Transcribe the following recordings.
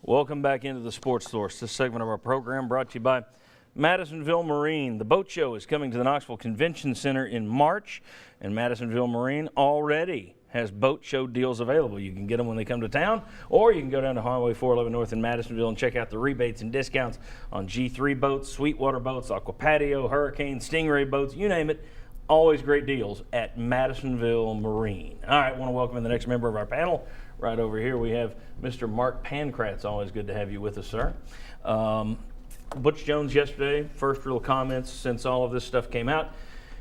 Welcome back into the Sports Source. This segment of our program brought to you by Madisonville Marine. The boat show is coming to the Knoxville Convention Center in March, and Madisonville Marine already has boat show deals available. You can get them when they come to town, or you can go down to Highway 411 North in Madisonville and check out the rebates and discounts on G3 boats, Sweetwater boats, Aqua Patio, Hurricane, Stingray boats, you name it. Always great deals at Madisonville Marine. All right, I want to welcome in the next member of our panel. Right over here we have Mr. Mark Pankratz. Always good to have you with us, sir. Butch Jones yesterday, first real comments since all of this stuff came out.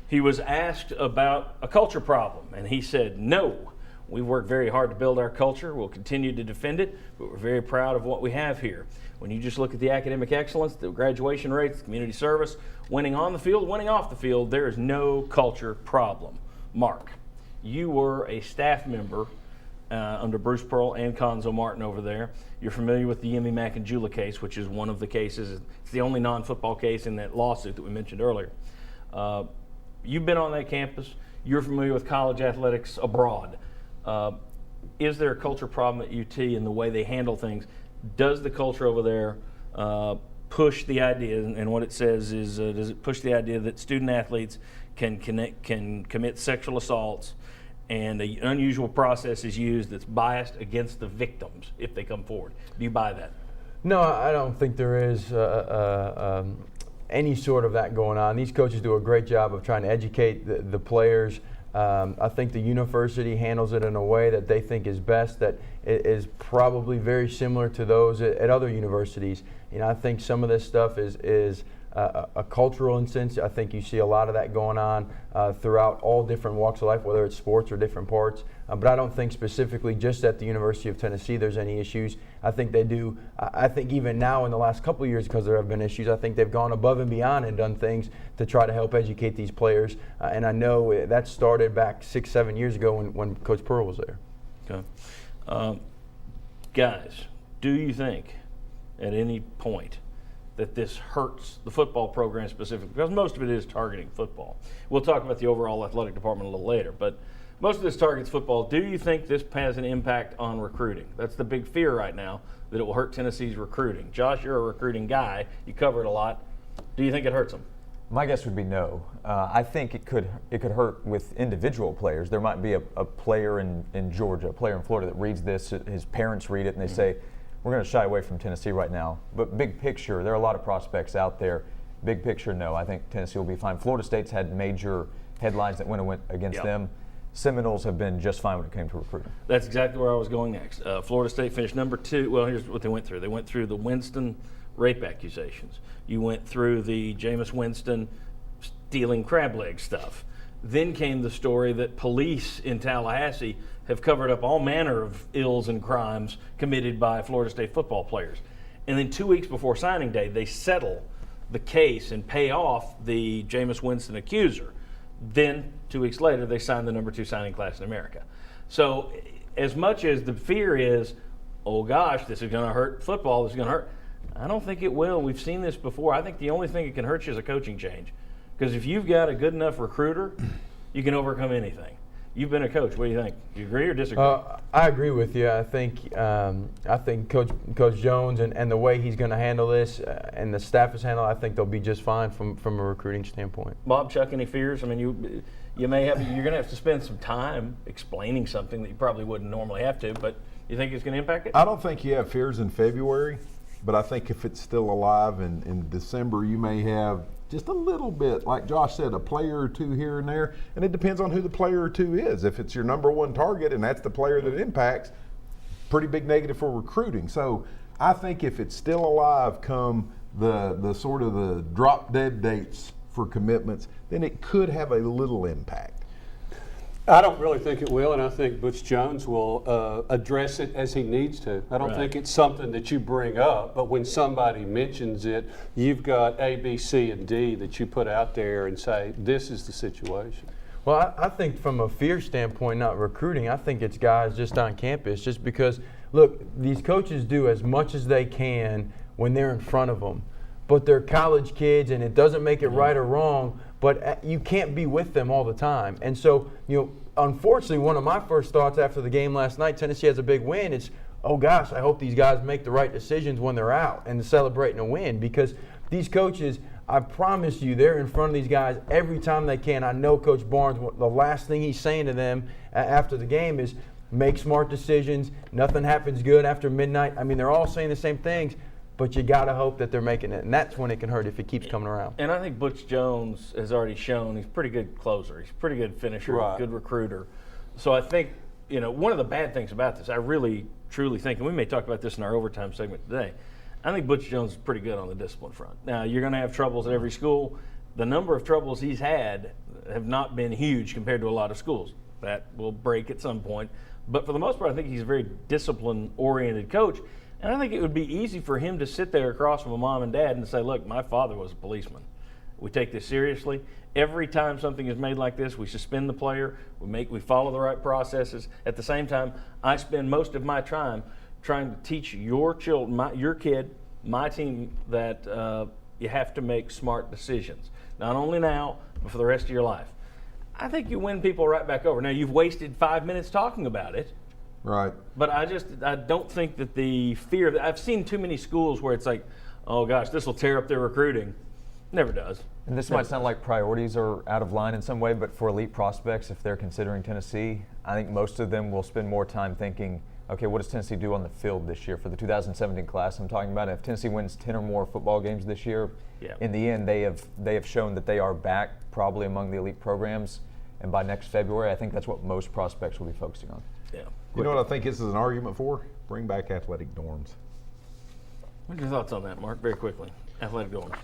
He was asked about a culture problem, and he said, no, we've worked very hard to build our culture. We'll continue to defend it, but we're very proud of what we have here. When you just look at the academic excellence, the graduation rates, the community service, winning on the field, winning off the field, there is no culture problem. Mark, you were a staff member under Bruce Pearl and Conzo Martin over there. You're familiar with the Yemi Makanjula case, which is one of the cases. It's the only non-football case in that lawsuit that we mentioned earlier. You've been on that campus. You're familiar with college athletics abroad. Is there a culture problem at UT in the way they handle things? Does the culture over there push the idea, and what it says is, does it push the idea that student athletes can commit sexual assaults, and an unusual process is used that's biased against the victims if they come forward? Do you buy that? No, I don't think there is any sort of that going on. These coaches do a great job of trying to educate the players. I think the university handles it in a way that they think is best, that is probably very similar to those at other universities. You know, I think some of this stuff is a cultural instance. I think you see a lot of that going on throughout all different walks of life, whether it's sports or different parts. But I don't think specifically just at the University of Tennessee there's any issues. I think they do. I think even now in the last couple of years, because there have been issues, I think they've gone above and beyond and done things to try to help educate these players. And I know that started back 6-7 years ago when Coach Pearl was there. Okay. Guys, do you think at any point that this hurts the football program specifically? Because most of it is targeting football. We'll talk about the overall athletic department a little later, but most of this targets football. Do you think this has an impact on recruiting? That's the big fear right now, that it will hurt Tennessee's recruiting. Josh, you're a recruiting guy. You cover it a lot. Do you think it hurts them? My guess would be no. I think it could hurt with individual players. There might be a player in Georgia, a player in Florida that reads this, his parents read it, and they say, we're going to shy away from Tennessee right now. But big picture, there are a lot of prospects out there. Big picture, no. I think Tennessee will be fine. Florida State's had major headlines that went against them. Seminoles have been just fine when it came to recruiting. That's exactly where I was going next. Florida State finished number 2. Well, here's what they went through. They went through the Winston rape accusations. You went through the Jameis Winston stealing crab leg stuff. Then came the story that police in Tallahassee have covered up all manner of ills and crimes committed by Florida State football players. And then 2 weeks before signing day, they settle the case and pay off the Jameis Winston accuser. Then 2 weeks later, they sign the number 2 signing class in America. So as much as the fear is, oh gosh, this is going to hurt football, this is going to hurt, I don't think it will. We've seen this before. I think the only thing that can hurt you is a coaching change. Because if you've got a good enough recruiter, you can overcome anything. You've been a coach. What do you think? Do you agree or disagree? I agree with you. I think Coach Jones and the way he's going to handle this and the staff is handling, I think they'll be just fine from a recruiting standpoint. Bob, Chuck, any fears? I mean, you're going to have to spend some time explaining something that you probably wouldn't normally have to, but you think it's going to impact it? I don't think you have fears in February, but I think if it's still alive in December, you may have just a little bit, like Josh said, a player or two here and there, and it depends on who the player or two is. If it's your number 1 target and that's the player that impacts, pretty big negative for recruiting. So I think if it's still alive come the sort of the drop dead dates for commitments, then it could have a little impact. I don't really think it will, and I think Butch Jones will address it as he needs to. I don't think it's something that you bring up, but when somebody mentions it, you've got A, B, C, and D that you put out there and say, this is the situation. Well, I think from a fear standpoint, not recruiting, I think it's guys just on campus, just because, look, these coaches do as much as they can when they're in front of them, but they're college kids, and it doesn't make it right or wrong, but you can't be with them all the time. And so, unfortunately, one of my first thoughts after the game last night, Tennessee has a big win, it's, oh gosh, I hope these guys make the right decisions when they're out and celebrating a win, because these coaches, I promise you, they're in front of these guys every time they can. I know Coach Barnes, the last thing he's saying to them after the game is make smart decisions. Nothing happens good after midnight. I mean, they're all saying the same things, but you got to hope that they're making it. And that's when it can hurt if it keeps coming around. And I think Butch Jones has already shown he's a pretty good closer. He's a pretty good finisher, Right. good recruiter. So I think, one of the bad things about this, I really, truly think, and we may talk about this in our overtime segment today, I think Butch Jones is pretty good on the discipline front. Now, you're going to have troubles at every school. The number of troubles he's had have not been huge compared to a lot of schools. That will break at some point. But for the most part, I think he's a very discipline-oriented coach. And I think it would be easy for him to sit there across from a mom and dad and say, look, my father was a policeman. We take this seriously. Every time something is made like this, we suspend the player. We follow the right processes. At the same time, I spend most of my time trying to teach your kid, my team, that you have to make smart decisions. Not only now, but for the rest of your life. I think you win people right back over. Now, you've wasted 5 minutes talking about it. Right. But I don't think that the fear, I've seen too many schools where it's like, oh gosh, this will tear up their recruiting. Never does. And this might sound like priorities are out of line in some way, but for elite prospects, if they're considering Tennessee, I think most of them will spend more time thinking, okay, what does Tennessee do on the field this year for the 2017 class I'm talking about? If Tennessee wins 10 or more football games this year, in the end, they have shown that they are back probably among the elite programs. And by next February, I think that's what most prospects will be focusing on. Yeah. You know what I think this is an argument for? Bring back athletic dorms. What are your thoughts on that, Mark? Very quickly. Athletic dorms.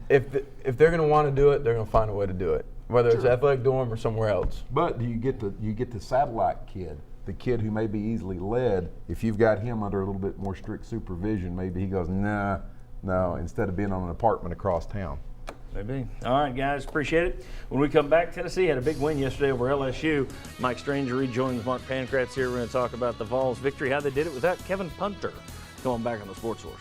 If they're going to want to do it, they're going to find a way to do it, whether it's athletic dorm or somewhere else. But do you get the satellite kid, the kid who may be easily led? If you've got him under a little bit more strict supervision, maybe he goes, no, instead of being on an apartment across town. Maybe. All right, guys, appreciate it. When we come back, Tennessee had a big win yesterday over LSU. Mike Stranger rejoins Mark Pancratz here. We're going to talk about the Vols' victory, how they did it without Kevin Punter. Come on back on the Sports Source.